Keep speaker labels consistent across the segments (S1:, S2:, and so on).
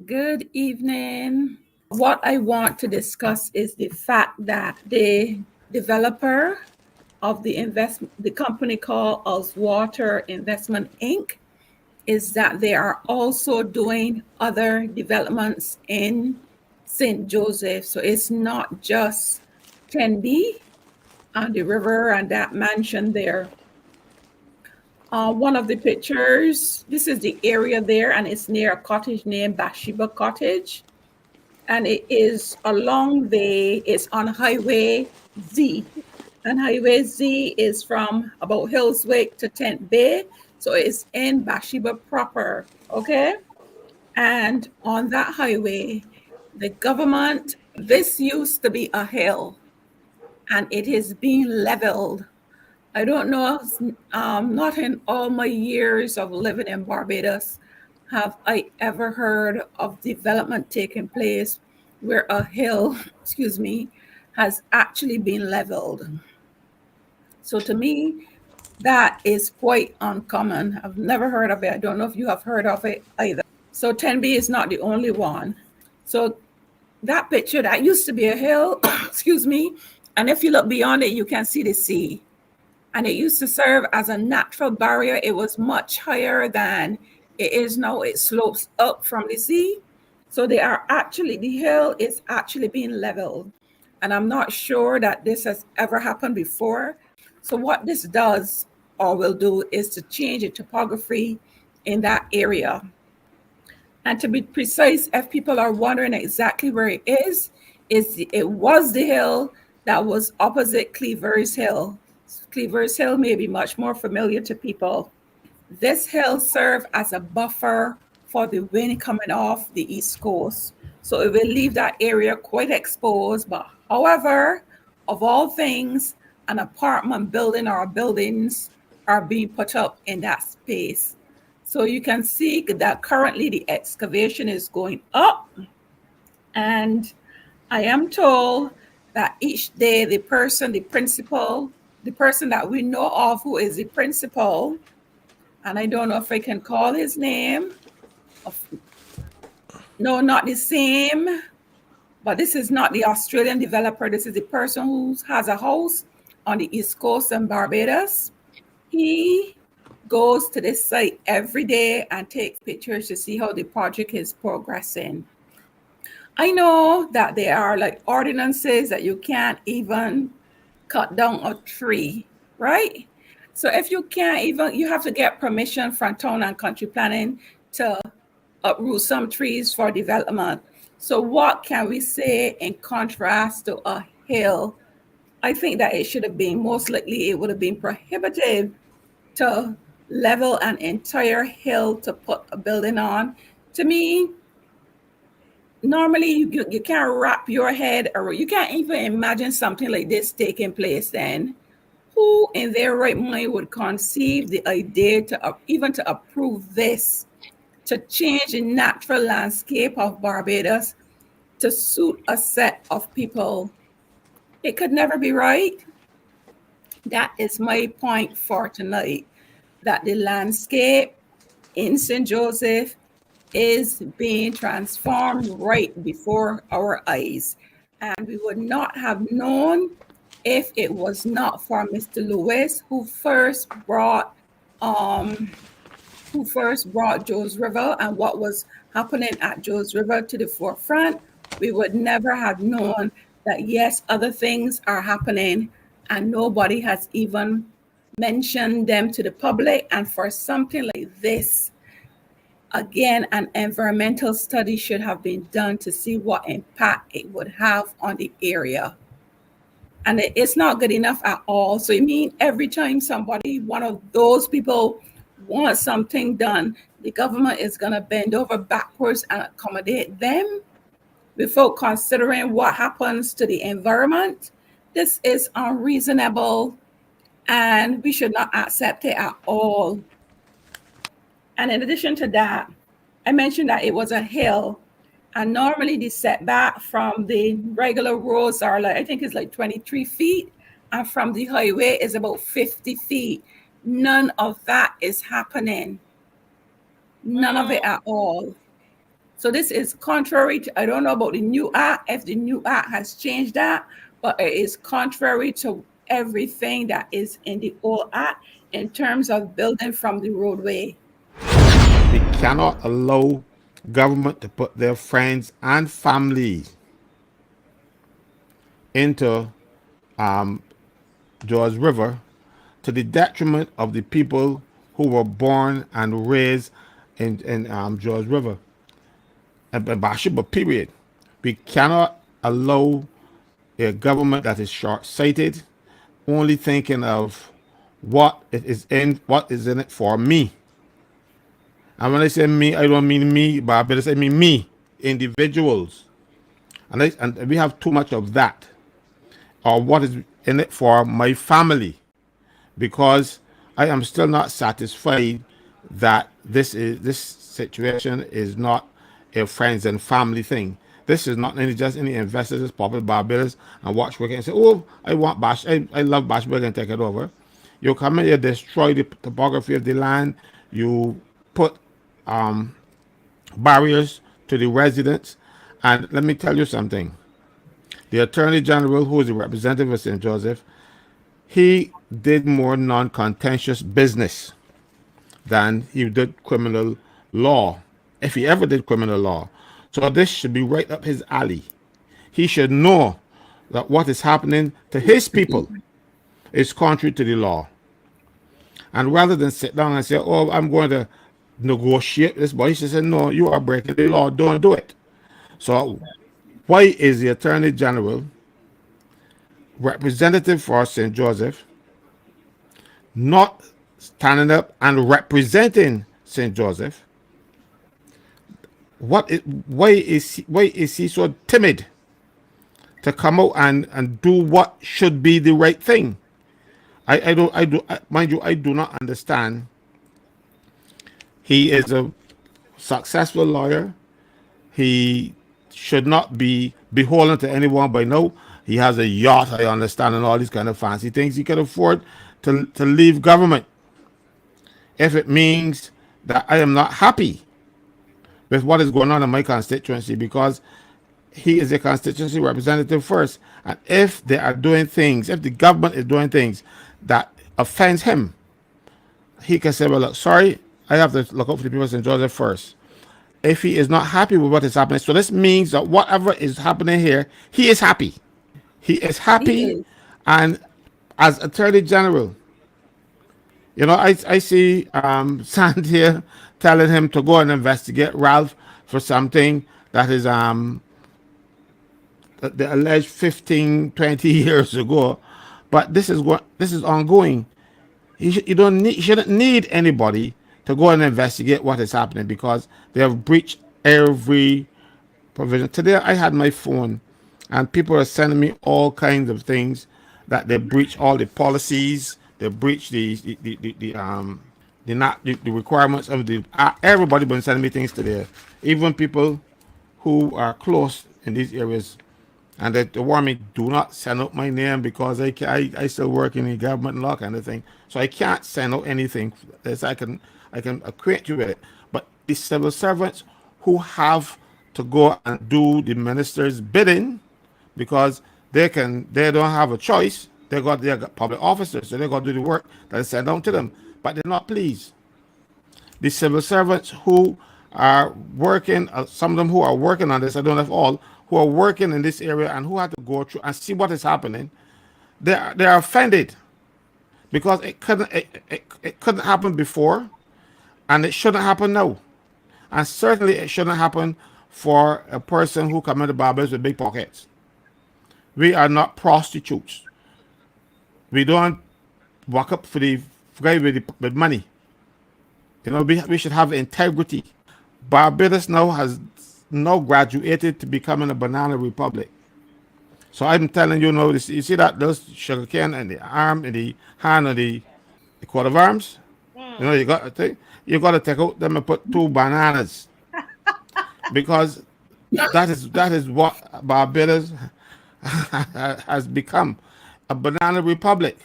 S1: Good evening. What I want to discuss is the fact that the developer of the company called Water Investment Inc. is that they are also doing other developments in St. Joseph. So it's not just 10B on the river and that mansion there. One of the pictures, this is the area there, and it's near a cottage named Bathsheba Cottage. And it is it's on Highway Z. And Highway Z is from about Hillswick to Tent Bay. So it's in Bathsheba proper, okay? And on that highway, the government, this used to be a hill, and it is being leveled. I don't know, not in all my years of living in Barbados have I ever heard of development taking place where a hill, excuse me, has actually been leveled. So to me, that is quite uncommon. I've never heard of it. I don't know if you have heard of it either. So 10B is not the only one. So that picture, that used to be a hill, excuse me, and if you look beyond it, you can see the sea. And it used to serve as a natural barrier. It was much higher than it is now. It slopes up from the sea. So the hill is actually being leveled. And I'm not sure that this has ever happened before. So what this does or will do is to change the topography in that area. And to be precise, if people are wondering exactly where it is it was the hill that was opposite Cleaver's Hill. Cleaver's Hill may be much more familiar to people. This hill served as a buffer for the wind coming off the East Coast. So it will leave that area quite exposed. But however, of all things, an apartment building or buildings are being put up in that space. So you can see that currently the excavation is going up. And I am told that each day the person that we know of who is the principal, and I don't know if I can call his name. No, not the same, but this is not the Australian developer. This is the person who has a house on the East Coast in Barbados. He goes to this site every day and takes pictures to see how the project is progressing. I know that there are like ordinances that you can't even cut down a tree, right? So if you can't even, you have to get permission from town and country planning to uproot some trees for development. So what can we say in contrast to a hill? I think that it should have been, most likely it would have been prohibitive to level an entire hill to put a building on. To me, normally you can't wrap your head, or you can't even imagine something like this taking place. Then who in their right mind would conceive the idea to even to approve this, to change the natural landscape of Barbados to suit a set of people? It could never be right. That is my point for tonight, that the landscape in St. Joseph is being transformed right before our eyes. And we would not have known if it was not for Mr. Lewis, who first brought Joe's River and what was happening at Joe's River to the forefront. We would never have known that, yes, other things are happening and nobody has even mentioned them to the public. And for something like this, again, an environmental study should have been done to see what impact it would have on the area. And it's not good enough at all. So I mean, every time one of those people wants something done, the government is going to bend over backwards and accommodate them without considering what happens to the environment. This is unreasonable, and we should not accept it at all. And in addition to that, I mentioned that it was a hill, and normally the setback from the regular roads are like, I think it's like 23 feet, and from the highway is about 50 feet. None of that is happening. None of it at all. So this is contrary to, I don't know about the new act, if the new act has changed that, but it is contrary to everything that is in the old act in terms of building from the roadway.
S2: We cannot allow government to put their friends and family into George River to the detriment of the people who were born and raised in George River and Bathsheba, period. We cannot allow a government that is short-sighted, only thinking of what is in it for me. And when I say me, I don't mean me, but I say me, individuals. And we have too much of that, or what is in it for my family, because I am still not satisfied that this situation is not a friends and family thing. This is not just any investors just pop in Barbados and watch work and say, "Oh, I want Bash, I love Bashburg and take it over." You come in, you destroy the topography of the land, you put barriers to the residents, and let me tell you something. The Attorney General, who is the representative of St. Joseph, he did more non-contentious business than he did criminal law, if he ever did criminal law. So this should be right up his alley. He should know that what is happening to his people is contrary to the law. And rather than sit down and say, "Oh, I'm going to negotiate this," but he should say, "No, you are breaking the law. Don't do it." So why is the Attorney General, representative for St. Joseph, not standing up and representing St. Joseph? Why is he so timid to come out and do what should be the right thing? Mind you, I do not understand. He is a successful lawyer. He should not be beholden to anyone by now. He has a yacht, I understand, and all these kind of fancy things. He can afford to leave government if it means that I am not happy with what is going on in my constituency, because he is a constituency representative first. And if they are doing things, if the government is doing things that offends him, he can say, "Well, look, sorry, I have to look out for the people of St. Joseph first." If he is not happy with what is happening, so this means that whatever is happening here, he is happy. He is
S1: He
S2: happy,
S1: is.
S2: and as Attorney General, I see Sand here telling him to go and investigate Ralph for something that is the alleged 15, 20 years ago. But this is ongoing. You shouldn't need anybody to go and investigate what is happening, because they have breached every provision. Today I had my phone, and people are sending me all kinds of things that they breach all the policies, they breach the requirements of the. Everybody been sending me things today, even people who are close in these areas, and they warn me, do not send out my name, because I still work in the government and all kind of thing, so I can't send out anything. As I can acquaint you with it. But the civil servants who have to go and do the minister's bidding, because they don't have a choice. They got public officers, so they got to do the work that is sent down to them. But they're not pleased. The civil servants who are working, some of them who are working on this, I don't have all, who are working in this area and who had to go through and see what is happening, they are offended, because it couldn't happen before, and it shouldn't happen now, and certainly it shouldn't happen for a person who come into Barbados with big pockets. We are not prostitutes. We don't walk up for the guy with money. We should have integrity. Barbados now has graduated to becoming a banana republic. So I'm telling you now, you see that those sugar cane and the arm and the hand of the coat of arms. You got to take out them and put two bananas, because that is what Barbados has become, a banana republic.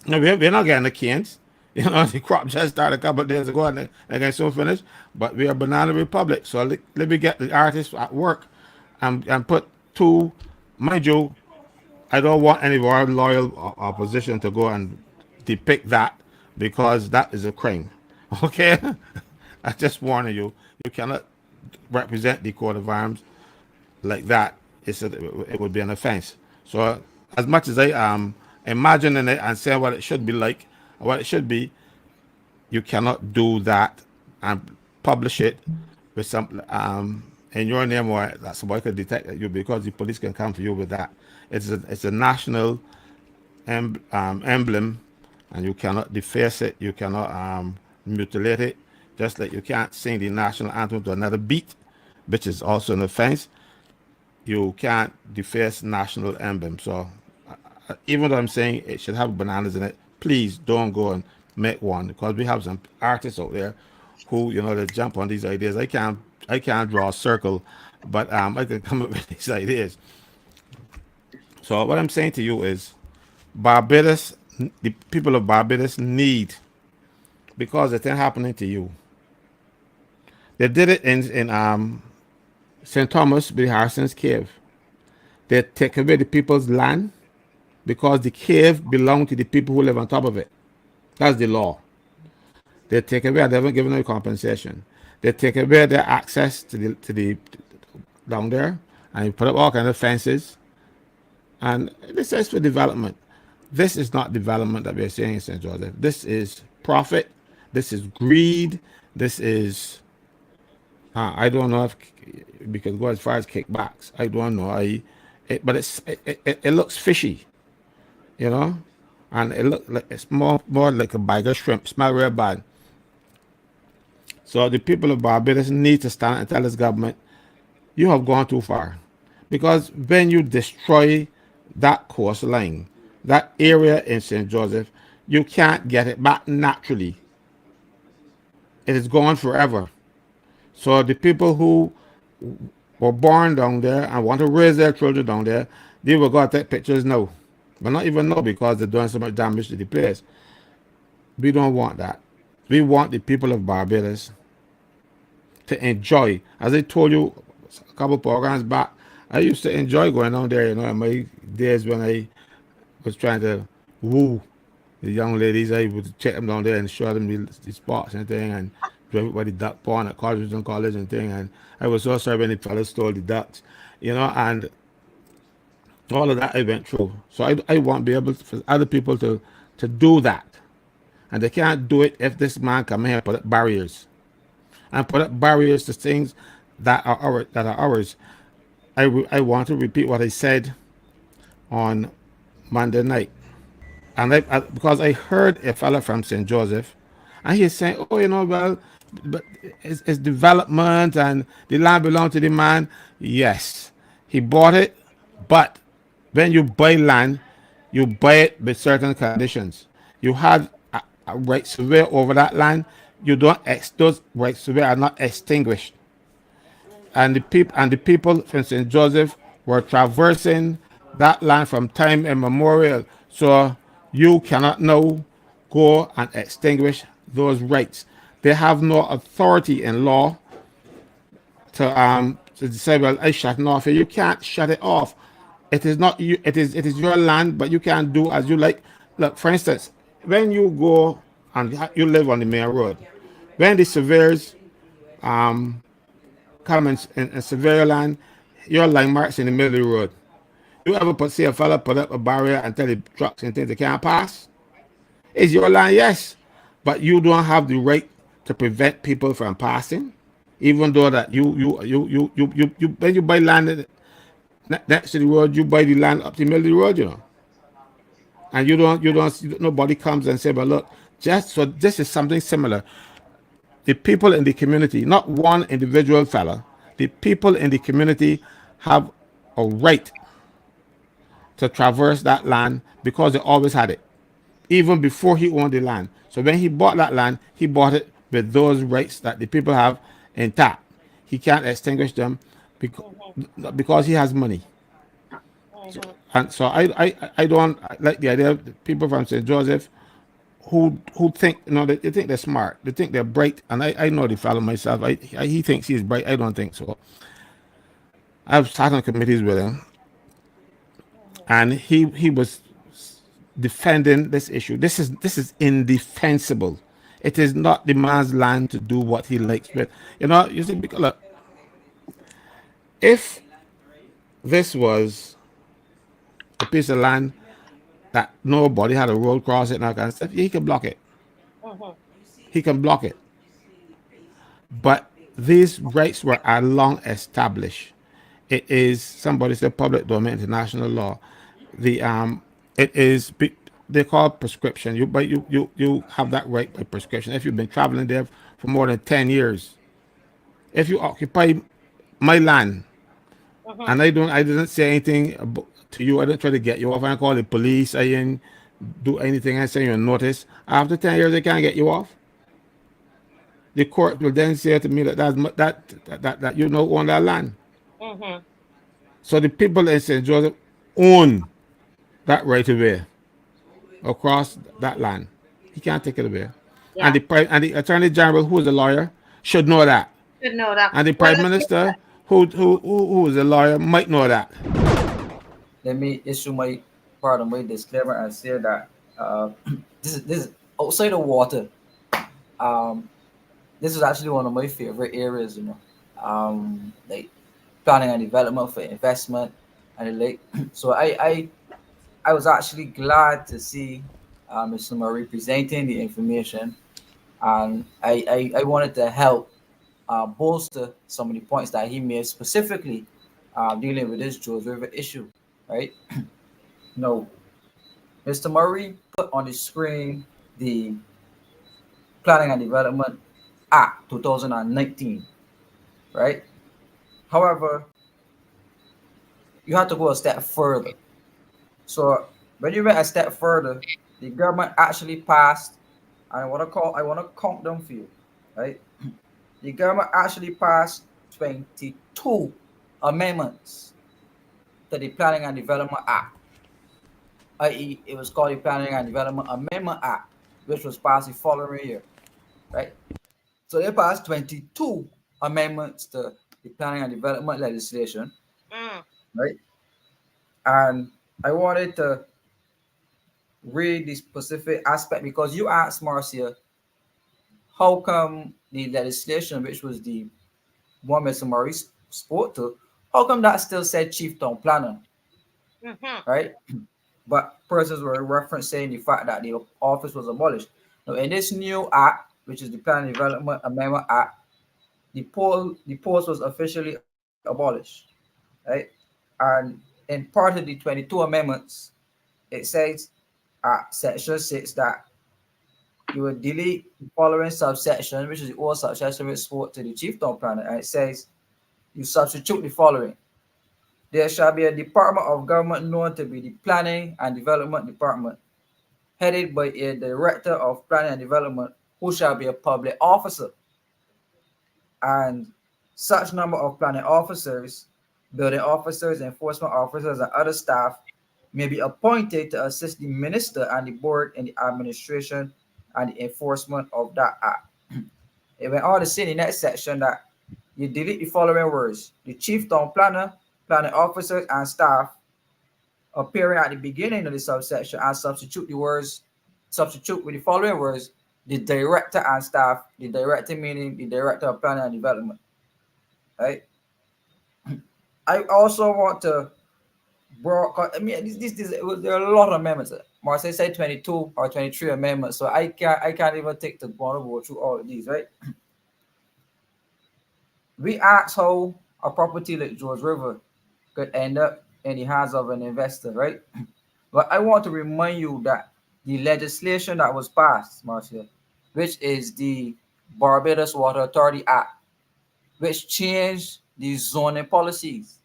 S2: Now, we're not getting the canes. You know, the crop just started a couple of days ago and they can soon finish. But we are Banana Republic. So let me get the artists at work and put two, mind you, I don't want any loyal opposition to go and depict that because that is a crime. Okay? I just warning you, you cannot represent the coat of arms like that. It would be an offense. So as much as I am imagining it and saying what it should be like, what it should be, you cannot do that and publish it with some in your name or that somebody could detect you because the police can come for you with that. It's a national emblem, and you cannot deface it. You cannot mutilate it. Just like you can't sing the national anthem to another beat, which is also an offense. You can't deface national emblem. So even though I'm saying it should have bananas in it, please don't go and make one because we have some artists out there who they jump on these ideas. I can't draw a circle, but I can come up with these ideas. So what I'm saying to you is, Barbados, the people of Barbados need, because it ain't happening to you. They did it in St. Thomas with Harrison's Cave. They take away the people's land because the cave belonged to the people who live on top of it. That's the law. They take away. They haven't given no compensation. They take away their access to the down there, and you put up all kinds of fences. And this is for development. This is not development that we're saying in St. Joseph. This is profit. This is greed. This is I don't know if we can go as far as kickbacks. I don't know. But it looks fishy, you know, and it look like it's more like a bag of shrimp. Smell real bad. So the people of Barbados need to stand and tell this government, you have gone too far, because when you destroy that coastline, that area in St. Joseph, you can't get it back naturally. It is gone forever. So the people who were born down there and want to raise their children down there, they will go and take pictures now. But not even now because they're doing so much damage to the place. We don't want that. We want the people of Barbados to enjoy. As I told you a couple of programs back, I used to enjoy going down there, in my days when I was trying to woo the young ladies. I would check them down there and show them the spots and thing, and everybody duck pond at colleges and college and thing. And I was so sorry when the fellas stole the ducks, and all of that I went through. So I want to be able for other people to do that. And they can't do it if this man come here and put up barriers. And put up barriers to things that are ours. I want to repeat what I said on Monday night. And because I heard a fella from St. Joseph, and he's saying, oh, well, but it's development and the land belongs to the man. Yes, he bought it, but when you buy land, you buy it with certain conditions. You have a right survey over that land. You don't those rights survey are not extinguished. And the people from St. Joseph were traversing that land from time immemorial. So you cannot now go and extinguish those rights. They have no authority in law to say, well, I shut it off. You can't shut it off. It is not you. It is your land, but you can't do as you like. Look, for instance, when you go and you live on the main road, when the surveyors come and survey your land, your landmarks in the middle of the road. You ever see a fella put up a barrier and tell the trucks and things they can't pass? It's your land, yes, but you don't have the right to prevent people from passing, even though that you when you buy land next to the road, you buy the land up the middle of the road, and you don't nobody comes and say, but look, just so this is something similar. The people in the community, not one individual fella, the people in the community have a right to traverse that land because they always had it, even before he owned the land. So when he bought that land, he bought it with those rights that the people have intact. He can't extinguish them because he has money. And so I don't like the idea of people from St. Joseph who think, they think they're smart, they think they're bright, and I know the fellow myself. He thinks he's bright. I don't think so. I've sat on committees with him, and he was defending this issue. This is indefensible. It is not the man's land to do what he likes with. You see, because look, if this was a piece of land that nobody had a road cross it and that kind of stuff, he can block it. He can block it. But these rights are long established. It is, somebody said, public domain, international law. The it is, they call it prescription. You have that right by prescription if you've been traveling there for more than 10 years. If you occupy my land, and I didn't say anything to you, I didn't try to get you off. I didn't call the police. I didn't do anything. I send you a notice. After 10 years, they can't get you off. The court will then say to me that you know own that land. So the people in St. Joseph own that right away across that land. He can't take it away. And
S3: Yeah.
S2: the attorney general, who is a lawyer, should know that.
S3: Should know that.
S2: And the
S3: Well,
S2: prime minister, who is a lawyer, might know that.
S4: Let me issue my part of my disclaimer and say that this is outside of water. Um, this is actually one of my favorite areas, like planning and development for investment and the like. So I was actually glad to see Mr. Murray presenting the information, and I wanted to help bolster some of the points that he made specifically dealing with this George River issue, right? No, Mr. Murray put on the screen the Planning and Development Act 2019, right? However, you have to go a step further. So when you went a step further, the government actually passed, I want to count them for you, right? The government actually passed 22 amendments to the Planning and Development Act, i.e., it was called the Planning and Development Amendment Act, which was passed the following year, right? So they passed 22 amendments to the planning and development legislation,
S3: mm,
S4: right? And I wanted to read the specific aspect because you asked Marcia, how come the legislation, which was the one Mr. Murray spoke to, how come that still said chieftain planner, right? But persons were referencing the fact that the office was abolished. Now, in this new act, which is the Planning and Development Amendment Act, the post was officially abolished, right? And in part of the 22 amendments, it says at section 6 that you would delete the following subsection, which is the old subsection which spoke to the chieftain planner, and it says you substitute the following. There shall be a department of government known to be the Planning and Development Department, headed by a director of planning and development who shall be a public officer. And such number of planning officers, building officers, enforcement officers, and other staff may be appointed to assist the minister and the board in the administration and the enforcement of that act. It went on to say in the next section that you delete the following words: the chieftain planner, planning officers, and staff appearing at the beginning of the subsection, and substitute with the following words: the director and staff, the director meaning the director of planning and development, right? I also want to I mean, there are a lot of amendments. Marseille said 22 or 23 amendments, so I can't even take the one to go through all of these, right? We asked how a property like George River could end up in the hands of an investor, right? But I want to remind you that the legislation that was passed, Marcia, which is the Barbados Water Authority Act, which changed the zoning policies,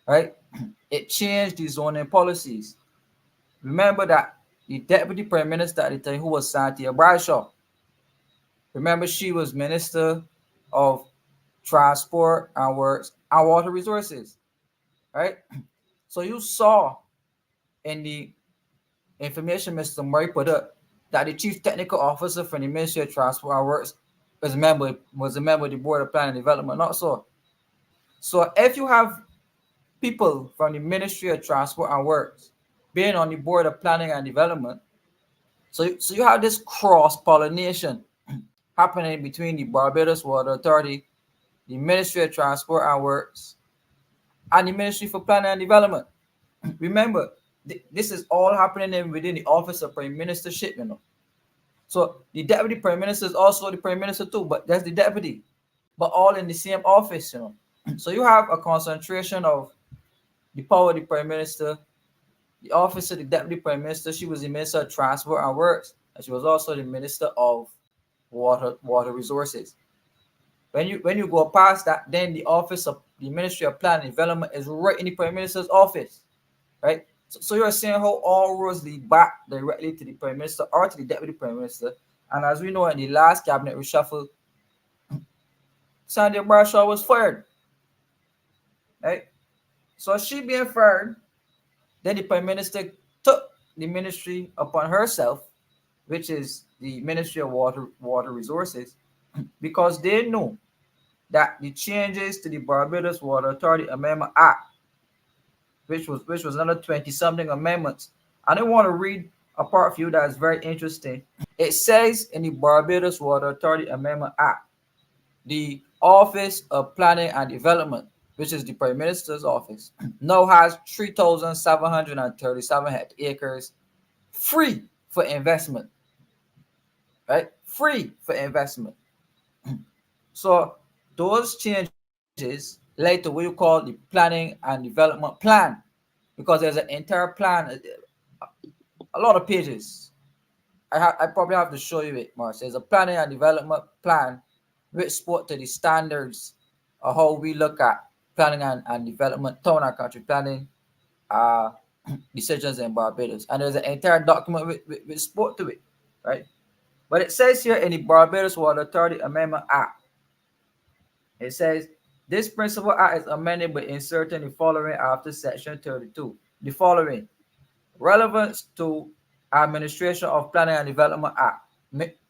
S4: right? It changed the zoning policies. Remember that the deputy prime minister at the time, who was Cynthia Bradshaw, remember she was minister of transport and works and water resources, right? So you saw in the information Mr. Murray put up that the chief technical officer from the Ministry of Transport and Works was a member of the Board of Planning and Development. Not so. So if you have people from the Ministry of Transport and Works being on the Board of Planning and Development, so you have this cross pollination happening between the Barbados Water Authority, the Ministry of Transport and Works, and the Ministry for Planning and Development. Remember, this is all happening within the Office of Prime Ministership, you know. So the Deputy Prime Minister is also the Prime Minister too, but that's the Deputy, but all in the same office, you know. So you have a concentration of the power of the Prime Minister, the office of the Deputy Prime Minister. She was the Minister of Transport and Works, and she was also the Minister of Water Resources. When you go past that, then the office of the Ministry of Planning and Development is right in the Prime Minister's office, right? So you're seeing how all roads lead back directly to the Prime Minister or to the Deputy Prime Minister. And as we know, in the last cabinet reshuffle, Sandy Bradshaw was fired, right? So she being fired, then the Prime Minister took the ministry upon herself, which is the Ministry of Water Resources, because they knew that the changes to the Barbados Water Authority Amendment Act, which was another 20-something amendments. And I want to read a part for you that is very interesting. It says in the Barbados Water Authority Amendment Act, the Office of Planning and Development, which is the Prime Minister's office, now has 3,737 acres free for investment, right? Free for investment. So those changes led to what you call the Planning and Development Plan, because there's an entire plan, a lot of pages. I probably have to show you it, Mars. There's a Planning and Development Plan which spoke to the standards of how we look at planning and development, town and country planning uh, decisions in Barbados. And there's an entire document which spoke to it, right? But it says here in the Barbados Water Authority Amendment Act, it says, this principal act is amended by inserting the following after section 32. The following: relevance to administration of Planning and Development Act.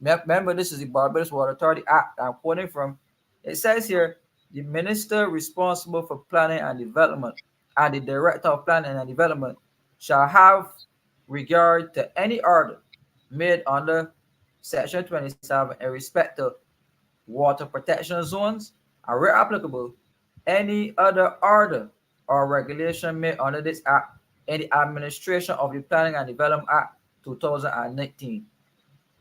S4: Remember, this is the Barbados Water Authority Act I'm quoting from. It says here, the minister responsible for planning and development and the director of planning and development shall have regard to any order made under section 27 in respect to water protection zones, and where applicable, any other order or regulation made under this act in the administration of the Planning and Development Act 2019,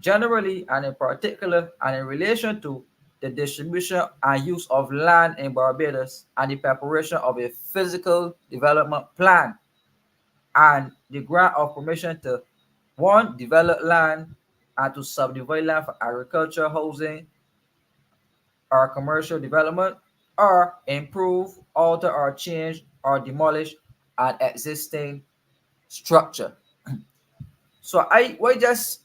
S4: generally and in particular, and in relation to the distribution and use of land in Barbados and the preparation of a physical development plan and the grant of permission to one, develop land and to subdivide land for agriculture, housing, or commercial development, or improve, alter, or change, or demolish an existing structure. So what I just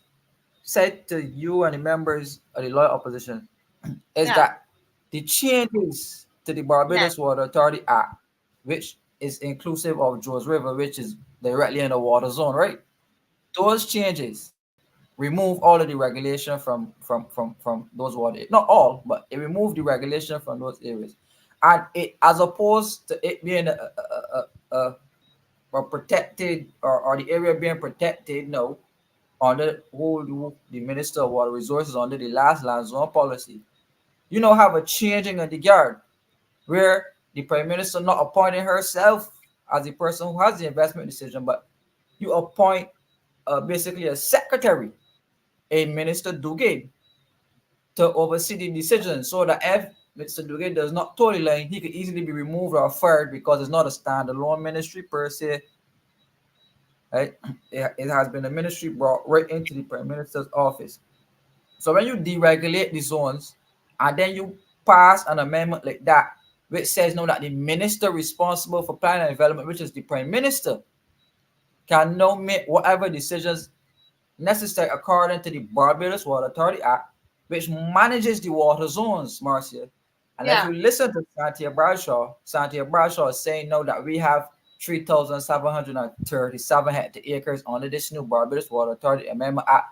S4: said to you and the members of the loyal opposition is
S3: Yeah.
S4: that the changes to the
S3: Yeah.
S4: Barbados Water Authority Act, which is inclusive of Joes River, which is directly in the water zone, right? Those changes remove all of the regulation from those water, not all, but it removed the regulation from those areas, and it, as opposed to it being a, a protected, or the area being protected, no, under who the Minister of Water Resources under the last land zone policy, you know, have a changing of the guard where the Prime Minister not appointing herself as the person who has the investment decision, but you appoint basically a secretary, a Minister Duguay, to oversee the decision, so that if Mr. Duguay does not toe the line, he could easily be removed or fired because it's not a standalone ministry per se. Right? It has been a ministry brought right into the Prime Minister's office. So when you deregulate the zones and then you pass an amendment like that, which says now that the minister responsible for planning and development, which is the Prime Minister, can now make whatever decisions necessary according to the Barbados Water Authority Act, which manages the water zones, Marcia. And if
S3: Yeah.
S4: you listen to Santia Bradshaw is saying now that we have 3,737 acres under this new Barbados Water Authority Amendment Act.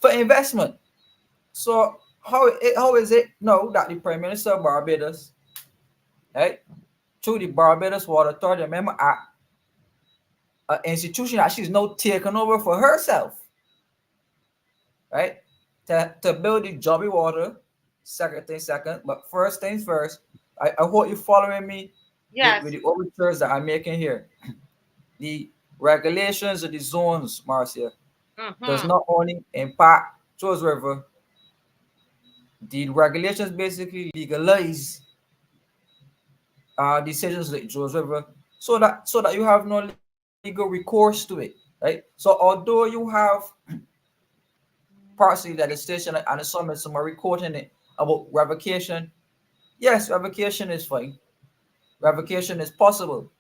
S4: for investment. So how is it now that the Prime Minister of Barbados, right, through the Barbados Water Authority, remember, an institution that she's now taken over for herself, right? To build the Jobby Water, second thing second, but first things first, I hope you're following me with
S3: Yes.
S4: the overtures that I'm making here. The regulations of the zones, Marcia, does
S3: Mm-hmm.
S4: not only impact Charles River, the regulations basically legalize decisions like Charles River so that you have no legal recourse to it, right? So although you have parts of the legislation and some are quoting it about revocation, yes, revocation is fine. Revocation is possible.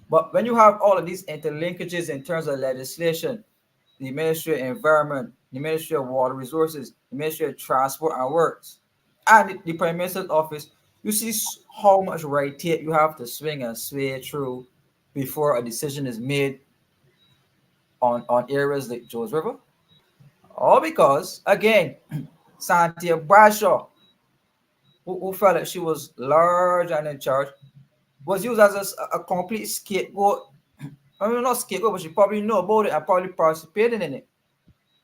S4: But when you have all of these interlinkages in terms of legislation, the Ministry of Environment, the Ministry of Water Resources, the Ministry of Transport and Works, and the Prime Minister's office, you see how much red tape you have to swing and sway through before a decision is made on areas like Joes River. All because, again, Santia Bradshaw, who felt that she was large and in charge, was used as a complete scapegoat. I mean, not scapegoat, but she probably knew about it and probably participated in it.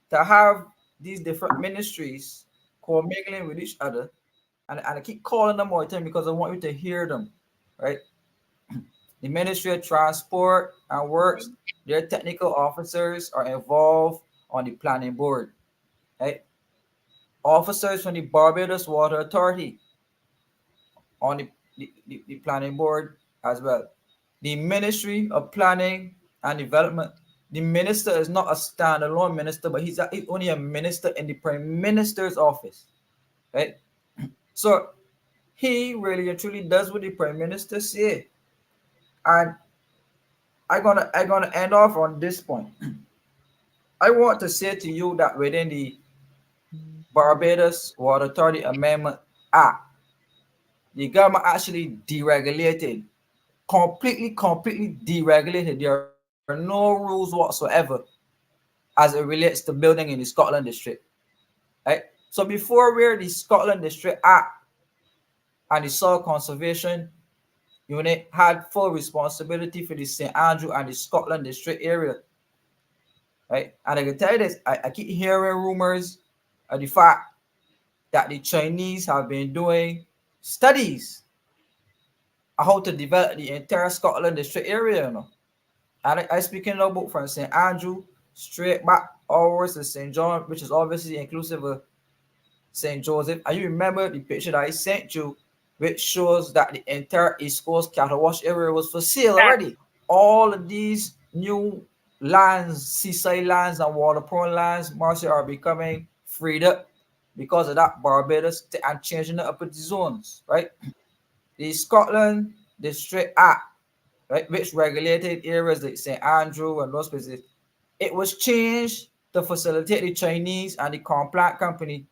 S4: To have these different ministries commingling with each other, and I keep calling them all the time because I want you to hear them, right? The Ministry of Transport and Works, their technical officers are involved on the planning board, right? Officers from the Barbados Water Authority on the planning board as well. The Ministry of Planning and Development. The minister is not a standalone minister, but he's only a minister in the Prime Minister's office, right? So he really and truly does what the Prime Minister say. And I'm gonna end off on this point. I want to say to you that within the Barbados Water Authority Amendment Act, the government actually deregulated, completely deregulated. There are no rules whatsoever as it relates to building in the Scotland district. Right? So before where the Scotland District Act and the Soil Conservation Unit had full responsibility for the St. Andrew and the Scotland District area. Right? And I can tell you this, I keep hearing rumors of the fact that the Chinese have been doing studies on how to develop the entire Scotland District area. You know? And I speaking about from St. Andrew straight back over to St. John, which is obviously inclusive of St. Joseph. And you remember the picture that I sent you, which shows that the entire East Coast cattle wash area was for sale
S3: Yes.
S4: already. All of these new lands, seaside lands and water-prone lands, Marcia, are becoming freed up because of that Barbados and changing it up into zones, right? The Scotland District Act, right, which regulated areas like St. Andrew and those places, it was changed to facilitate the Chinese and the Complant Company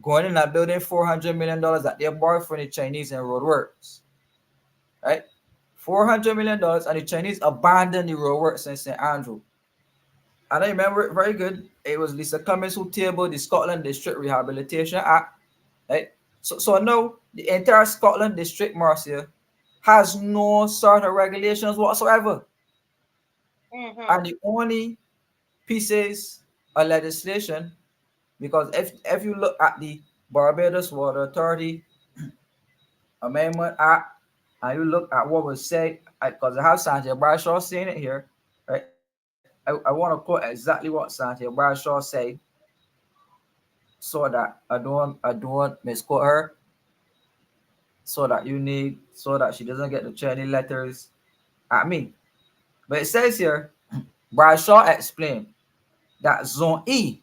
S4: going in and building $400 million that they borrowed from the Chinese in roadworks, right? $400 million, and the Chinese abandoned the roadworks in St. Andrew. And I remember it very good. It was Lisa Cummins who tabled the Scotland District Rehabilitation Act, right? So now the entire Scotland District, Marcia, has no sort of regulations whatsoever.
S3: Mm-hmm.
S4: And the only pieces of legislation, because if you look at the Barbados Water Authority Amendment Act, and you look at what was said, because I have Sanjay Bradshaw saying it here, right? I want to quote exactly what Sanjay Bradshaw said, so that I don't misquote her, so that she doesn't get the Chinese letters at me. But it says here, Bradshaw explained that Zone E,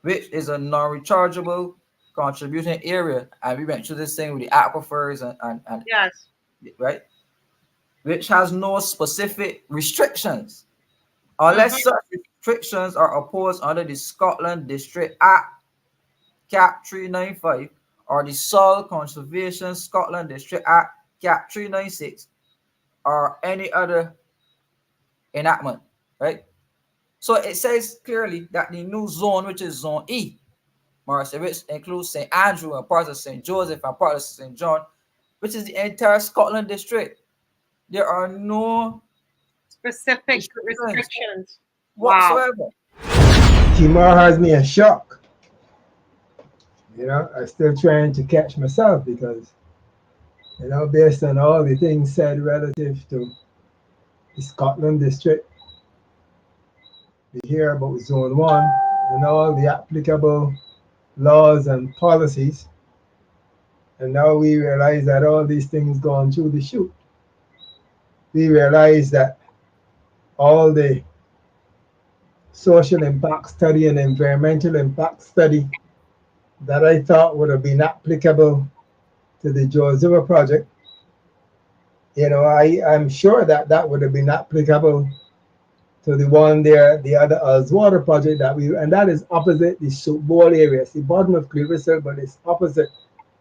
S4: which is a non-rechargeable contributing area, and we went through this thing with the aquifers and
S3: Yes.
S4: right, which has no specific restrictions,
S3: Mm-hmm.
S4: unless such restrictions are opposed under the Scotland District Act Cap 395 or the Soil Conservation Scotland District Act Cap 396 or any other enactment, right? So it says clearly that the new zone, which is Zone E, Marcia, which includes St. Andrew and parts of St. Joseph and parts of St. John, which is the entire Scotland district. There are no
S3: Specific restrictions. Wow.
S4: whatsoever.
S5: Timor has me in shock. You know, I'm still trying to catch myself because, you know, based on all the things said relative to the Scotland district, we hear about Zone 1 and all the applicable laws and policies. And now we realize that all these things gone through the chute. We realize that all the social impact study and environmental impact study that I thought would have been applicable to the Jozua project, you know, I'm sure that that would have been applicable to the one there, the other water project that and that is opposite the soup bowl area. It's the bottom of Cleveland, but it's opposite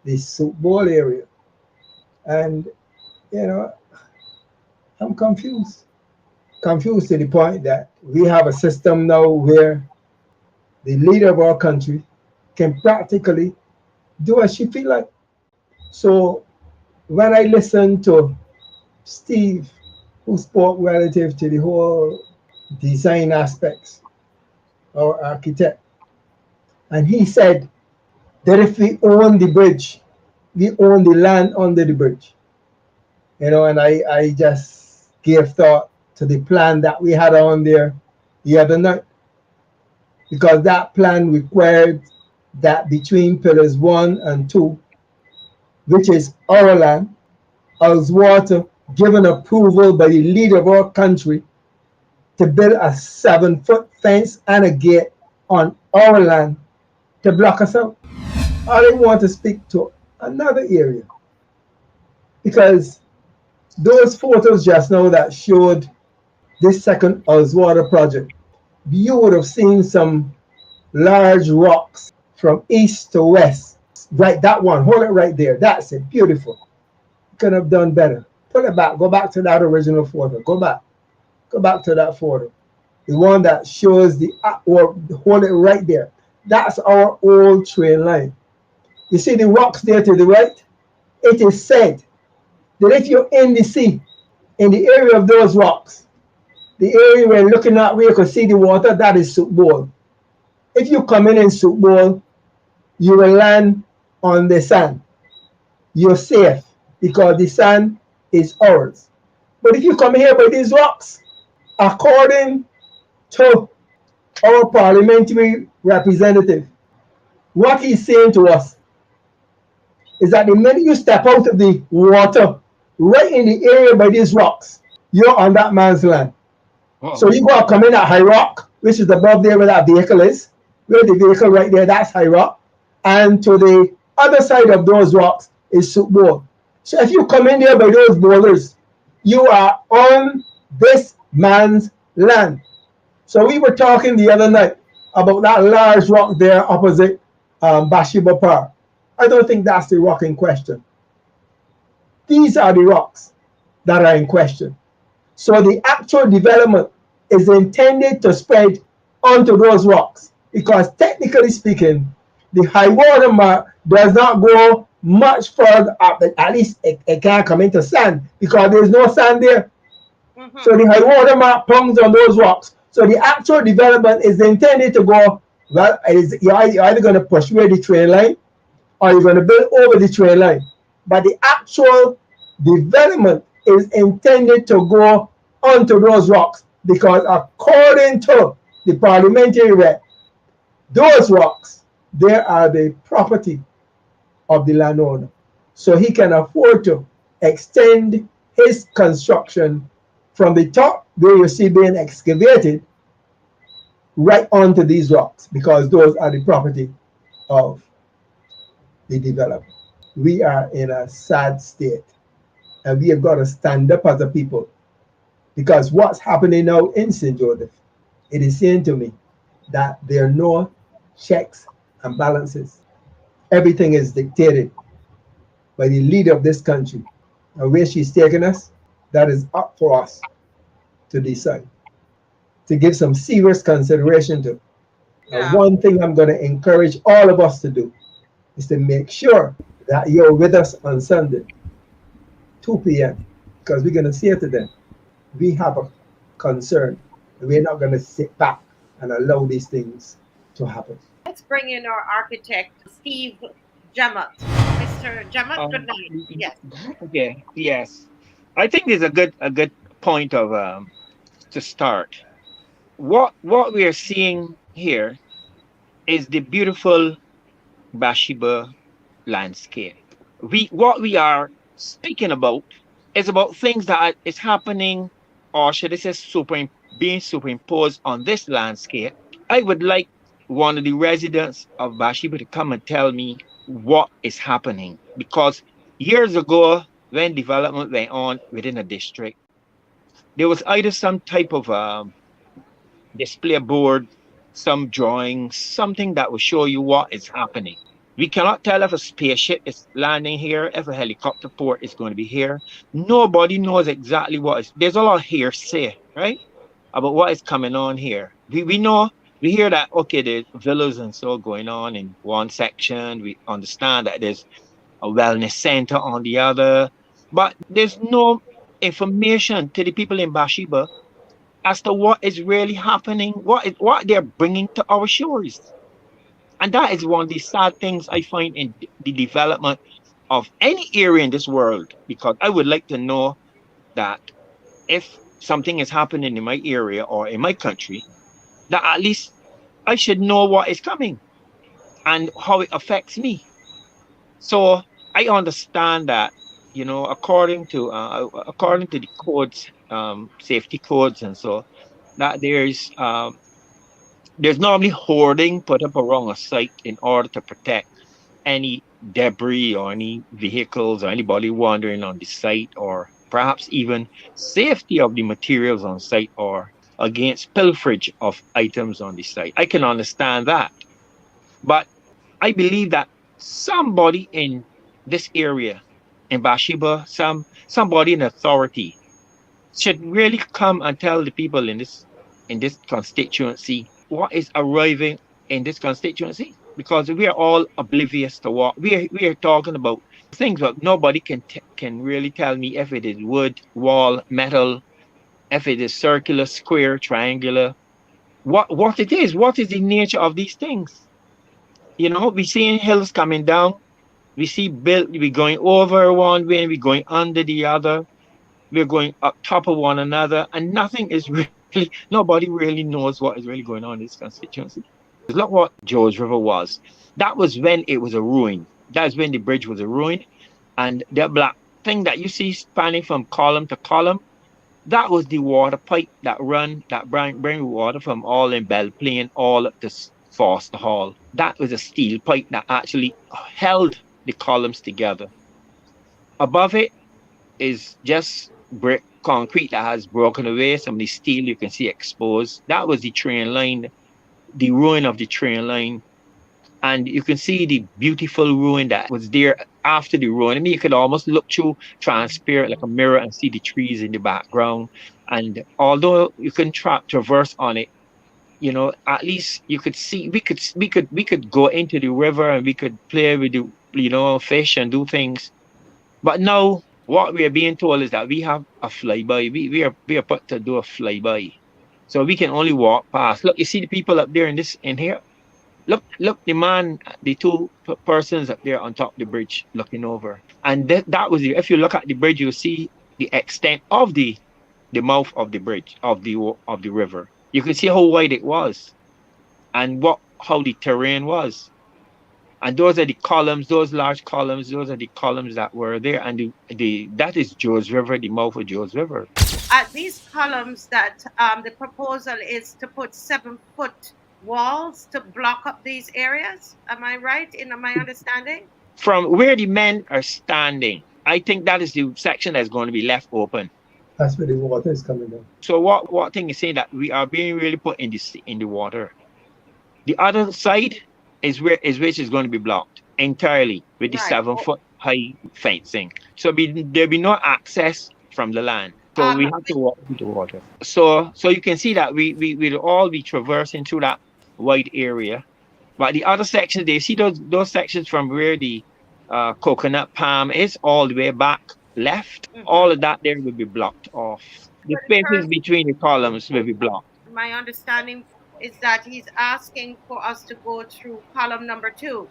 S5: the soup bowl area. And, you know, I'm confused. Confused to the point that we have a system now where the leader of our country can practically do as she feel like. So when I listen to Steve, who spoke relative to the whole design aspects, our architect, and he said that if we own the bridge, we own the land under the bridge. You know, and I just gave thought to the plan that we had on there the other night, because that plan required that between pillars 1 and 2, which is our land, as water given approval by the leader of our country to build a 7-foot fence and a gate on our land to block us out. I want to speak to another area, because those photos just now that showed this second Oswater project, you would have seen some large rocks from east to west. Right, that one, hold it right there. That's it, beautiful. Could have done better. Put it back, go back to that original photo. Go back to that photo. The one that shows the, or hold it right there. That's our old train line. You see the rocks there to the right? It is said that if you're in the sea, in the area of those rocks, the area where you're looking at where you can see the water, that is Soup Bowl. If you come in Soup Bowl, you will land on the sand. You're safe because the sand is ours. But if you come here by these rocks, according to our parliamentary representative, what he's saying to us is that the minute you step out of the water, right in the area by these rocks, you're on that man's land. Oh. So you got to come in at High Rock, which is above there where that vehicle is. Where the vehicle right there, that's High Rock. And to the other side of those rocks is Soup Bowl. So if you come in there by those boulders, you are on this man's land. So we were talking the other night about that large rock there opposite Bathsheba Park. I don't think that's the rock in question. These are the rocks that are in question. So the actual development is intended to spread onto those rocks, because technically speaking, the high water mark does not go much further up. At least it can't come into sand because there's no sand there. So the high water mark comes on those rocks. So the actual development is intended to go, well, you're either going to push where the train line or you're going to build over the train line. But the actual development is intended to go onto those rocks, because according to the parliamentary rep, those rocks, they are the property of the landowner. So he can afford to extend his construction from the top where you see being excavated right onto these rocks, because those are the property of the developer. We are in a sad state, and we have got to stand up as a people, because what's happening now in St. Joseph, it is saying to me that there are no checks and balances. Everything is dictated by the leader of this country, and where she's taking us, that is up for us to decide, to give some serious consideration to. And one thing I'm going to encourage all of us to do is to make sure that you're with us on Sunday, 2 p.m., because we're going to say to them, we have a concern. We're not going to sit back and allow these things to happen.
S3: Let's bring in our architect, Steve Jamut. Mr. Jamut, good night. Yes.
S6: Okay. Yes. I think there's a good point of to start. What we are seeing here is the beautiful Bathsheba landscape. What we are speaking about is about things that is happening, or should I say, being superimposed on this landscape. I would like one of the residents of Bathsheba to come and tell me what is happening, because years ago, when development went on within a district, there was either some type of display board, some drawing, something that will show you what is happening. We cannot tell if a spaceship is landing here, if a helicopter port is going to be here. Nobody knows exactly what is. There's a lot of hearsay, right, about what is coming on here. We know, we hear that, okay, there's villas and so going on in one section. We understand that there's a wellness center on the other, but there's no information to the people in Bathsheba as to what is really happening, what they're bringing to our shores. And that is one of the sad things I find in the development of any area in this world, because I would like to know that if something is happening in my area or in my country, that at least I should know what is coming and how it affects me. So I understand that, according to the codes, safety codes, and so that there's normally hoarding put up around a site in order to protect any debris or any vehicles or anybody wandering on the site, or perhaps even safety of the materials on site, or against pilferage of items on the site. I can understand that. But I believe that somebody in this area, in Bathsheba, somebody in authority should really come and tell the people in this constituency what is arriving in this constituency, because we are all oblivious to what we are talking about things, but nobody can really tell me if it is wood, wall, metal, if it is circular, square, triangular, what it is, what is the nature of these things. We see hills coming down, we see we're going over one way and we're going under the other, we're going up top of one another, and nothing is really, nobody really knows what is really going on in this constituency. Look what George River was. That was when it was a ruin. That's when the bridge was a ruin. And that black thing that you see spanning from column to column, that was the water pipe that bring water from all in Belle Plaine, all up to Foster Hall. That was a steel pipe that actually held the columns together. Above it is just brick concrete that has broken away. Some of the steel you can see exposed. That was the train line, the ruin of the train line. And you can see the beautiful ruin that was there after the ruin. I mean, you could almost look through transparent like a mirror and see the trees in the background. And although you can traverse on it, at least you could see, we could go into the river and we could play with the fish and do things. But now what we are being told is that we have a flyby. We are put to do a flyby. So we can only walk past. Look, you see the people up there in here? Look, the two persons up there on top of the bridge looking over. And that was if you look at the bridge, you'll see the extent of the mouth of the bridge, of the river. You can see how wide it was and how the terrain was. And those are the columns, those large columns, those are the columns that were there. And that is George River, the mouth of George River.
S3: These columns that the proposal is to put 7-foot walls to block up these areas. Am I right in my understanding?
S6: From where the men are standing, I think that is the section that's going to be left open.
S5: That's where the water is coming down.
S6: So what thing is saying that we are being really put in the water. The other side is which is going to be blocked entirely with the 7-foot high fencing. So there'll be no access from the land. So we have to walk through the water. So you can see that we will all be traversing through that wide area. But the other sections, they see those sections from where the coconut palm is all the way back left. All
S3: Mm-hmm.
S6: of that there will be blocked off. The
S3: But the
S6: spaces
S3: person,
S6: between the columns will be blocked.
S3: my understanding is that he's asking for us to go through column number two.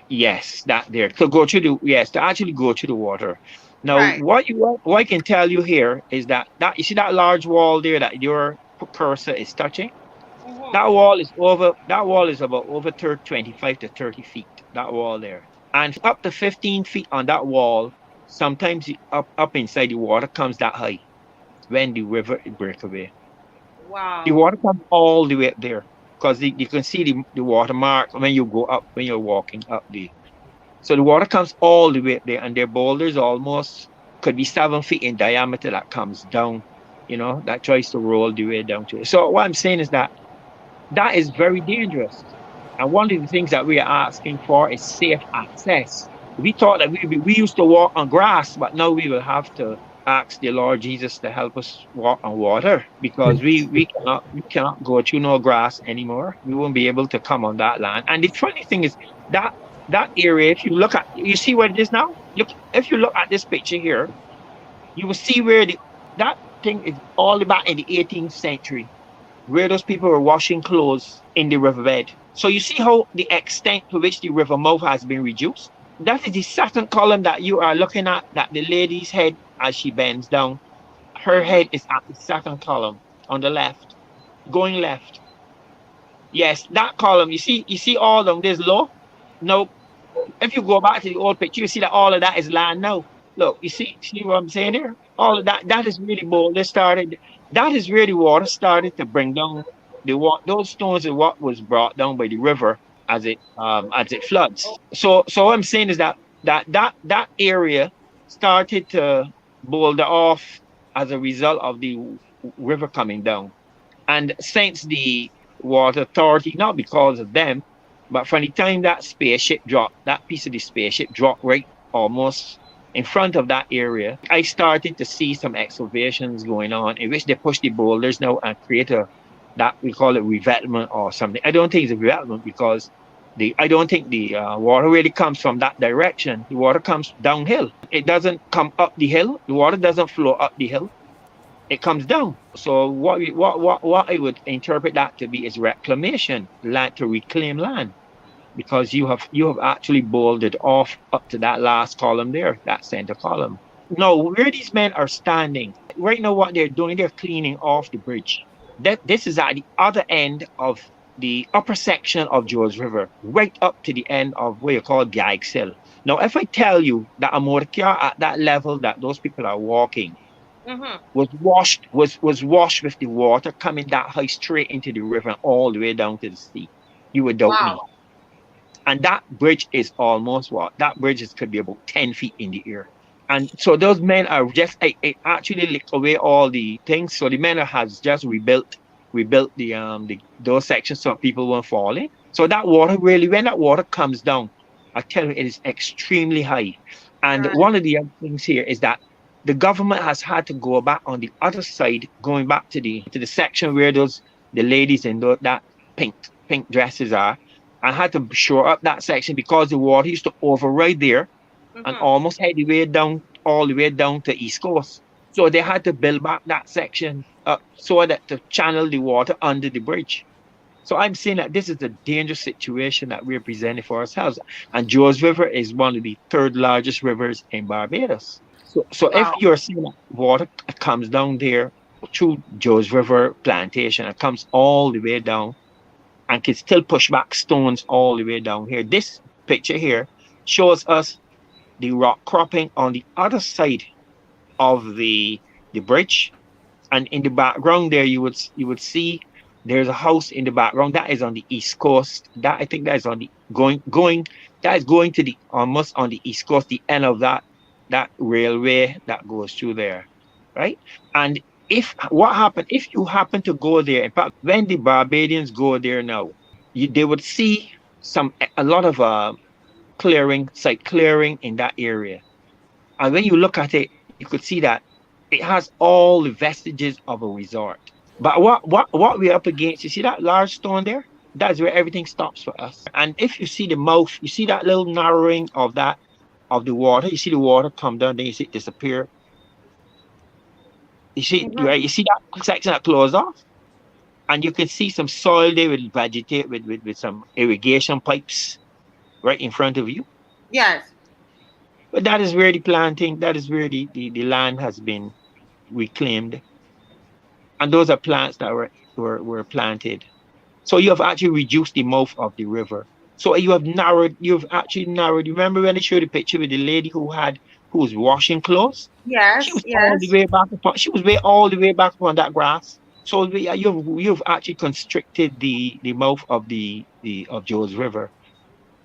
S6: Yes, that there to go to the yes to actually go to the water. Now,
S3: Right.
S6: what I can tell you here is that you see that large wall there that your cursor is touching.
S3: Mm-hmm.
S6: That wall is about over 25 to 30 feet. That wall there, and up to 15 feet on that wall. Sometimes up inside the water comes that high when the river break away. The
S3: Wow.
S6: water comes all the way up there because you can see the water mark when you go up when you're walking up there. So the water comes all the way up there, and their boulders almost could be 7 feet in diameter that comes down, that tries to roll the way down to it. So what I'm saying is that is very dangerous. And one of the things that we are asking for is safe access. We thought that we used to walk on grass, but now we will have to ask the Lord Jesus to help us walk on water because we cannot go through no grass anymore. We won't be able to come on that land. And the funny thing is that that area, if you see what it is now. Look, if you look at this picture here, you will see where that thing is all the back in the 18th century where those people were washing clothes in the riverbed. So you see how the extent to which the river mouth has been reduced? That is the second column that you are looking at, that the lady's head as she bends down. Her
S3: Mm-hmm.
S6: head is at the second column on the left, going left. Yes, that column, you see all of them, there's low. No, if you go back to the old picture, you see that all of that is land now. Look, you see what I'm saying here? All of that is really bold. That is where the water started to bring down those stones are what was brought down by the river as it floods. So what I'm saying is that area started to boulder off as a result of the river coming down. And since the water authority, not because of them, but from the time that piece of the spaceship dropped right almost in front of that area, I started to see some excavations going on in which they push the boulders now and create that we call it revetment or something. I don't think it's a revetment because I don't think the water really comes from that direction. The water comes downhill. It doesn't come up the hill. The water doesn't flow up the hill, it comes down. So what I would interpret that to be is reclamation, land to reclaim land, because you have actually bolded off up to that last column there, that center column. No, where these men are standing right now, what they're doing, they're cleaning off the bridge. This is at the other end of the upper section of George River, right up to the end of what you call Gaixil. Now, if I tell you that a motor car at that level that those people are walking
S3: Mm-hmm.
S6: was washed with the water coming that high straight into the river and all the way down to the sea, you would doubt me.
S3: Wow.
S6: And that bridge is almost that bridge could be about 10 feet in the air. And so those men are just it actually licked away all the things. So the men has just rebuilt the those sections so people weren't falling. So that water really, when that water comes down, I tell you, it is extremely high. And
S3: Right.
S6: one of the other things here is that the government has had to go back on the other side, going back to the section where the ladies in that pink dresses are. I had to shore up that section because the water used to override there and
S3: Mm-hmm.
S6: almost head the way down, all the way down to East Coast. So they had to build back that section up so that to channel the water under the bridge. So I'm saying that this is a dangerous situation that we're presenting for ourselves. And Georges River is one of the third largest rivers in Barbados. So if
S3: Wow.
S6: you're seeing that water comes down there through Georges River plantation and comes all the way down and can still push back stones all the way down here. This picture here shows us the rock cropping on the other side of the bridge, and in the background there you would see there's a house in the background that is on the east coast. That I think that is on the going that is going to the almost on the east coast, the end of that railway that goes through there, right? And if what happened if you happen to go there, in fact, when the Barbadians go there now, they would see a lot of site clearing in that area. And when you look at it, you could see that it has all the vestiges of a resort. But what we're up against, you see that large stone there? That's where everything stops for us. And if you see the mouth, you see that little narrowing of that of the water. You see the water come down, then you see it disappear. You see,
S3: Mm-hmm.
S6: right? You see that section that closed off, and you can see some soil there with vegetate with some irrigation pipes right in front of you.
S3: Yes.
S6: But that is where the planting, that is where the land has been reclaimed. And those are plants that were planted. So you have actually reduced the mouth of the river. So you've actually narrowed. Remember when I showed the picture with the lady who was washing clothes? She
S3: Yes.
S6: was all the
S3: Yes.
S6: way back upon, she was way all the way back upon that grass. So you've actually constricted the mouth of the of Joe's River.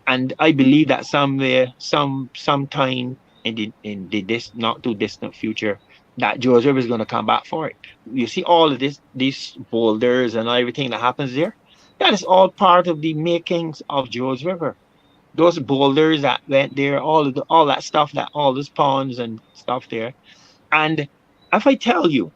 S6: And I believe that somewhere, sometime in the this not too distant future, that George River is going to come back for it. You see all of these boulders and everything that happens there. That is all part of the makings of George River. Those boulders that went there, all that stuff, that all those ponds and stuff there. And if I tell you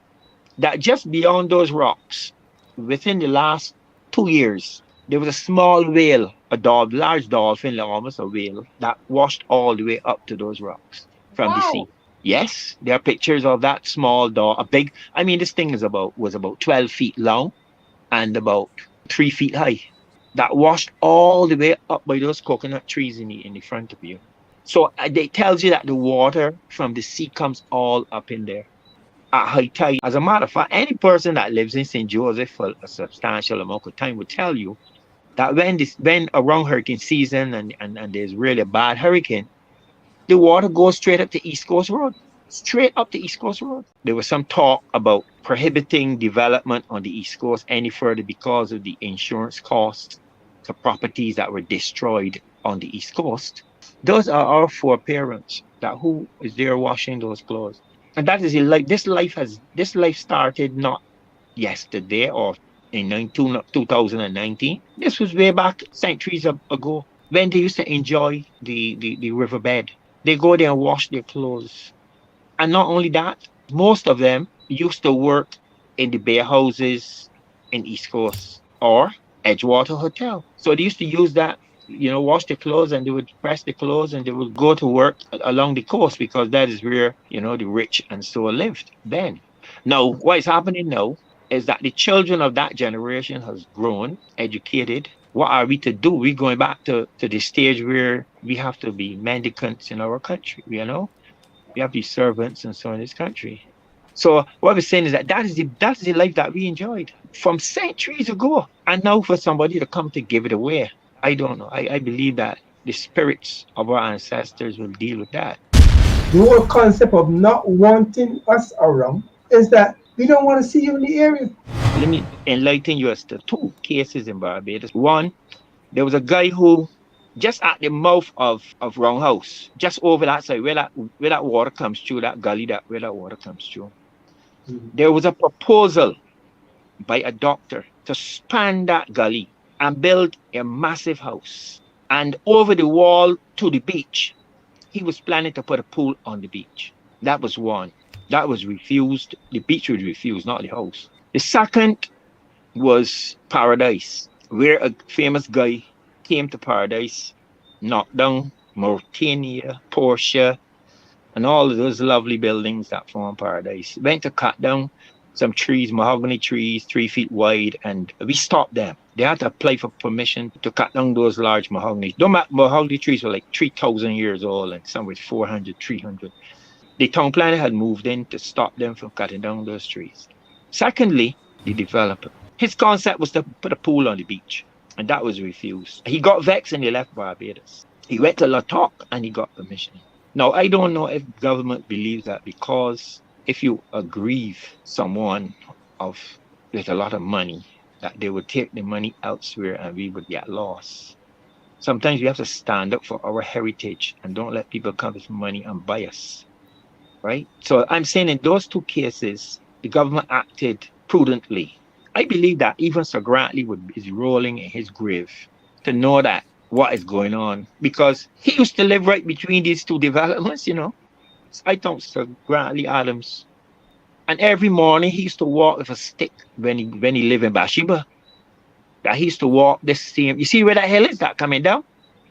S6: that just beyond those rocks, within the last 2 years, there was a small whale, large dolphin, like almost a whale, that washed all the way up to those rocks from the sea.
S3: Wow.
S6: Yes, there are pictures of that small dog, a big. I mean, this thing was about 12 feet long and about 3 feet high. That washed all the way up by those coconut trees in the front of you. So it tells you that the water from the sea comes all up in there at high tide. As a matter of fact, any person that lives in St. Joseph for a substantial amount of time would tell you that when around hurricane season and there's really a bad hurricane, the water goes straight up to East Coast Road. Straight up the East Coast Road. There was some talk about prohibiting development on the East Coast any further because of the insurance costs to properties that were destroyed on the East Coast. Those are our foreparents. That who is there washing those clothes? And that is like this life started not yesterday or in 2019. This was way back centuries ago when they used to enjoy the riverbed. They go there and wash their clothes. And not only that, most of them used to work in the bear houses in East Coast or Edgewater Hotel. So they used to use that, wash their clothes and they would press the clothes and they would go to work along the coast because that is where, the rich and so lived then. Now, what is happening now is that the children of that generation has grown, educated. What are we to do? We're going back to the stage where we have to be mendicants in our country, we have to be servants and so in this country. So what we're saying is that's the life that we enjoyed from centuries ago. And now for somebody to come to give it away, I don't know. I believe that the spirits of our ancestors will deal with that.
S5: The whole concept of not wanting us around is that we don't want to see you in the area.
S6: Let me enlighten you as to two cases in Barbados. One, there was a guy who just at the mouth of Roundhouse, just over that side, where that water comes through, that gully where that water comes through.
S5: Mhm.
S6: There was a proposal by a doctor to span that gully and build a massive house. And over the wall to the beach, he was planning to put a pool on the beach. That was one. That was refused. The beach was refused, not the house. The second was Paradise, where a famous guy came to Paradise, knocked down Mauritania, Portia, and all of those lovely buildings that form Paradise. Went to cut down some trees, mahogany trees, 3 feet wide, and we stopped them. They had to apply for permission to cut down those large mahogany. Those mahogany trees were like 3,000 years old, and some were 400, 300. The town planner had moved in to stop them from cutting down those trees. Secondly, the developer. His concept was to put a pool on the beach, and that was refused. He got vexed and he left Barbados. He went to La Toc and he got permission. Now, I don't know if government believes that because if you aggrieve someone of with a lot of money, that they would take the money elsewhere and we would get lost. Sometimes we have to stand up for our heritage and don't let people come with money and buy us, right? So I'm saying in those two cases, the government acted prudently. I believe that even Sir Grantley is rolling in his grave to know that what is going on because he used to live right between these two developments. I don't Sir Grantley Adams. And every morning he used to walk with a stick when he lived in Bathsheba. that he used to walk this same. You see where that hill is that coming down?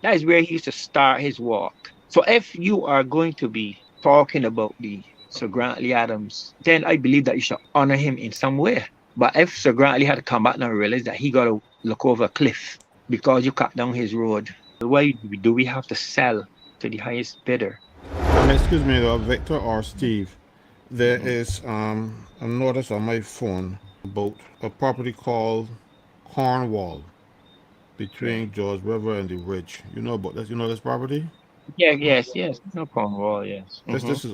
S6: That is where he used to start his walk. So if you are going to be talking about the Sir Grantley Adams, then I believe that you should honor him in some way. But if Sir Grantley had to come back and realize that he got to look over a cliff because you cut down his road, why do we have to sell to the highest bidder?
S2: Excuse me, Victor or Steve. There
S6: Mhm.
S2: is a notice on my phone about a property called Cornwall
S6: Yeah.
S2: between George River and the Ridge. You know about this? You know this property?
S6: Yeah, yes, yes. No Cornwall, yes.
S2: This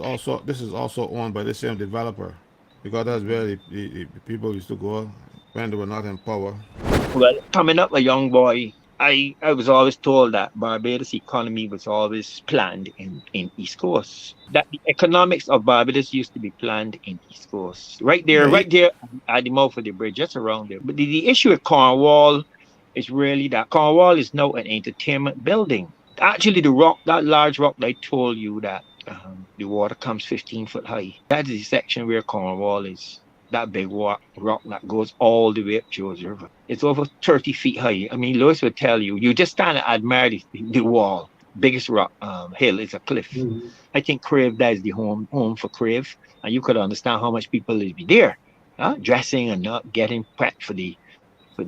S2: is also owned by the same developer because that's where the people used to go when they were not in power.
S6: Well, coming up a young boy, I was always told that Barbados economy was always planned in East Coast. That the economics of Barbados used to be planned in East Coast.
S2: Yeah,
S6: Right there at the mouth of the bridge, just around there. But the issue with Cornwall is really that Cornwall is now an entertainment building. Actually, the rock, that large rock that I told you that the water comes 15 foot high. That is the section where Cornwall is. That big rock that goes all the way up George River. It's over 30 feet high. I mean, Lewis would tell you, you just stand and admire the wall. Biggest rock hill is a cliff.
S5: Mhm.
S6: I think Crave, that is the home for Crave. And you could understand how much people will be there, dressing and not getting prepped for the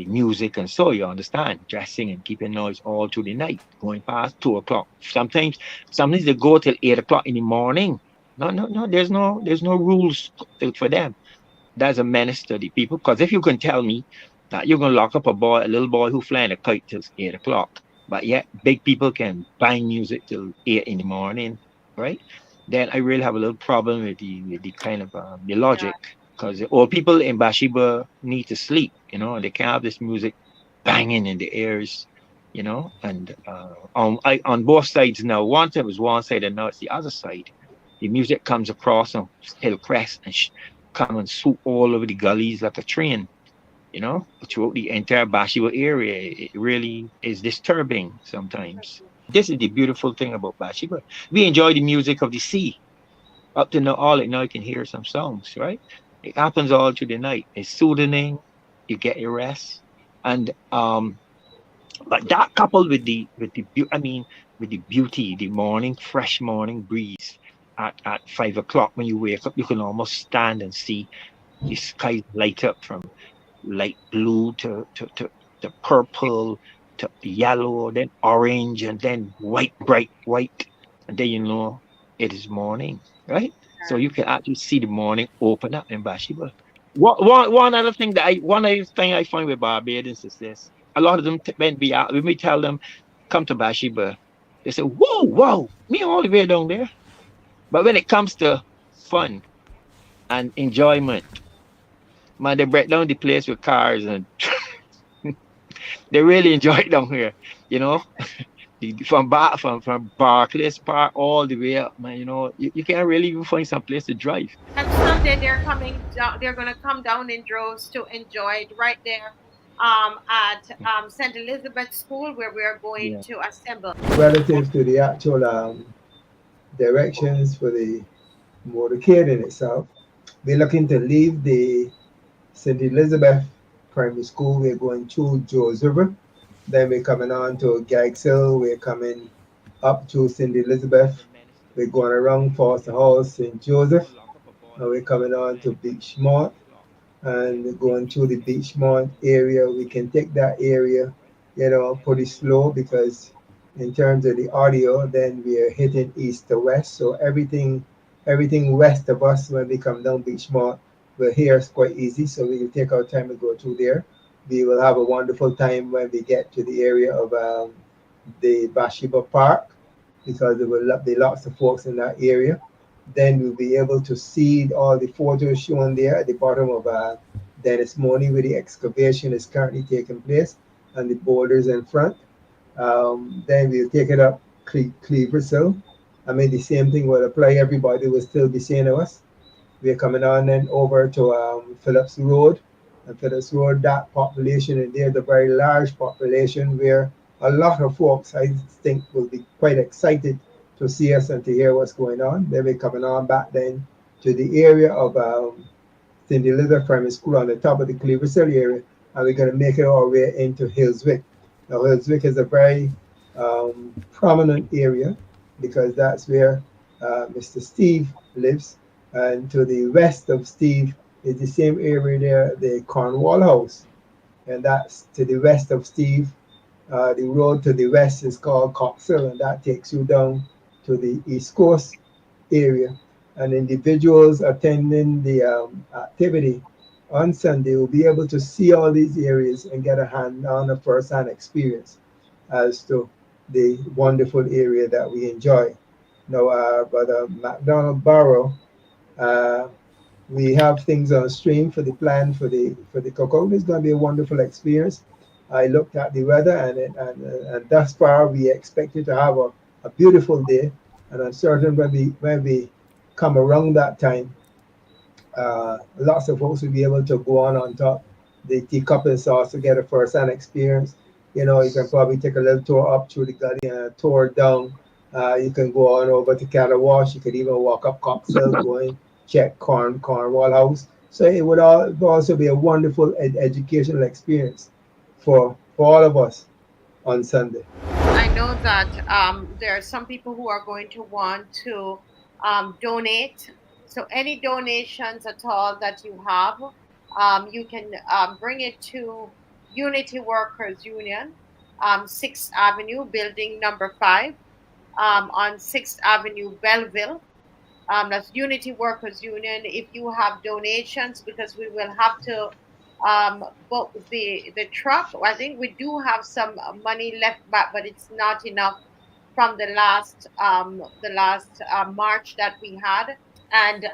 S6: music, and so you understand, dressing and keeping noise all through the night, going past 2 o'clock. Sometimes they go till 8 o'clock in the morning. No. There's no rules for them. That's a menace to the people. Because if you can tell me that you're gonna lock up a little boy who flying a kite till 8 o'clock, but yet big people can bang music till 8 in the morning, right? Then I really have a little problem with the kind of the
S3: Yeah.
S6: logic. Because the old people in Bathsheba need to sleep, and they can't have this music banging in the ears, and on both sides now. Once it was one side and now it's the other side. The music comes across on Hillcrest and come and swoop all over the gullies like a train, throughout the entire Bathsheba area. It really is disturbing sometimes. This is the beautiful thing about Bathsheba. We enjoy the music of the sea. Up to now, all at night, you can hear some songs, right? It happens all through the night. It's soothing. You get your rest, and but that coupled with the beauty, the morning, fresh morning breeze at 5 o'clock when you wake up, you can almost stand and see the sky light up from light blue to purple to yellow, then orange, and then white, bright white, and then it is morning, right? So you can actually see the morning open up in Bathsheba. One other thing I find with Barbadians is this: a lot of them when we tell them come to Bathsheba, they say, "Whoa, whoa, me all the way down there." But when it comes to fun and enjoyment, man, they break down the place with cars and they really enjoy it down here. You know, from Barclays Park all the way up, man. You can't really even find some place to drive.
S3: And someday they're coming down, they're going to come down in droves to enjoy it right there at St. Elizabeth School where we're going
S6: Yeah.
S3: to assemble.
S5: Relative to the actual directions for the motorcade in itself, we're looking to leave the St. Elizabeth Primary School. We're going through Joes River. Then we're coming on to Gags Hill. We're coming up to St. Elizabeth. We're going around Foster House, St. Joseph. And we're coming on to Beachmont. And we're going through the Beachmont area. We can take that area, pretty slow because in terms of the audio, then we are hitting east to west. So everything west of us when we come down Beachmont will hear us quite easy. So we will take our time and go through there. We will have a wonderful time when we get to the area of the Bathsheba Park because there will be lots of folks in that area. Then we'll be able to see all the photos shown there at the bottom of Dennis Money where the excavation is currently taking place and the boulders in front. Then we'll take it up Cleaver Hill. I mean, the same thing will apply. Everybody will still be saying to us. We're coming on then over to Phillips Road. And Phillips Road, that population, and there's a very large population where a lot of folks, I think, will be quite excited to see us and to hear what's going on. Then we're coming on back then to the area of St. Elizabeth Primary School on the top of the Cleaver Hill area. and we're going to make it our way into Hillswick. Now, Hillswick is a very prominent area because that's where Mr. Steve lives, and to the west of Steve is the same area there, the Cornwall House, and that's to the west of Steve. The road to the west is called Coxhill, and that takes you down to the East Coast area. And individuals attending the activity on Sunday will be able to see all these areas and get a hand on a first-hand experience as to the wonderful area that we enjoy. Now, Brother McDonald Barrow, uh, we have things on stream for the plan for the cookout. It's going to be a wonderful experience. I looked at the weather and thus far we expected to have a beautiful day. And I'm certain when we come around that time, lots of folks will be able to go on top the teacup and sauce to get a first-hand experience. You know, you can probably take a little tour up through the gully and a tour down. You can go on over to Catawash. You could even walk up Coxhill, go and check Cornwall House. So it would also be a wonderful educational experience for all of us on Sunday.
S3: I know that there are some people who are going to want to donate. So any donations at all that you have, you can bring it to Unity Workers Union, 6th Avenue, building number 5, on 6th Avenue, Belleville. That's Unity Workers Union. If you have donations, because we will have to book the truck. I think we do have some money left back, but it's not enough from the last March that we had. And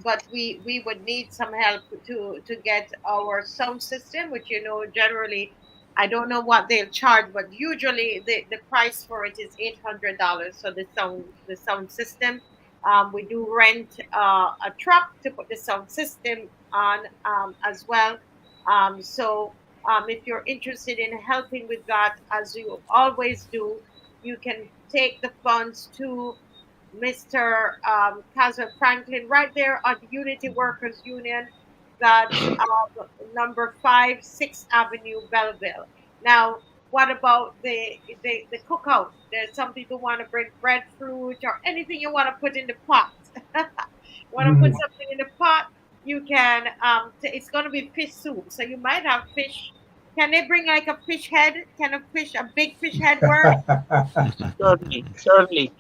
S3: but we would need some help to get our sound system, which generally I don't know what they'll charge, but usually the price for it is $800. So the sound system, we do rent a truck to put the sound system on, as well. So if you're interested in helping with that, as you always do, you can take the funds to Mr. Caswell Franklin right there on Unity Workers Union. That's number 5, 6th Avenue, Belleville. Now, what about the cookout? There's some people want to bring breadfruit or anything you want to put in the pot. Want to put
S5: Mhm.
S3: something in the pot? You can. It's going to be fish soup, so you might have fish. Can they bring like a fish head? Can a big fish head work?
S6: Certainly, certainly.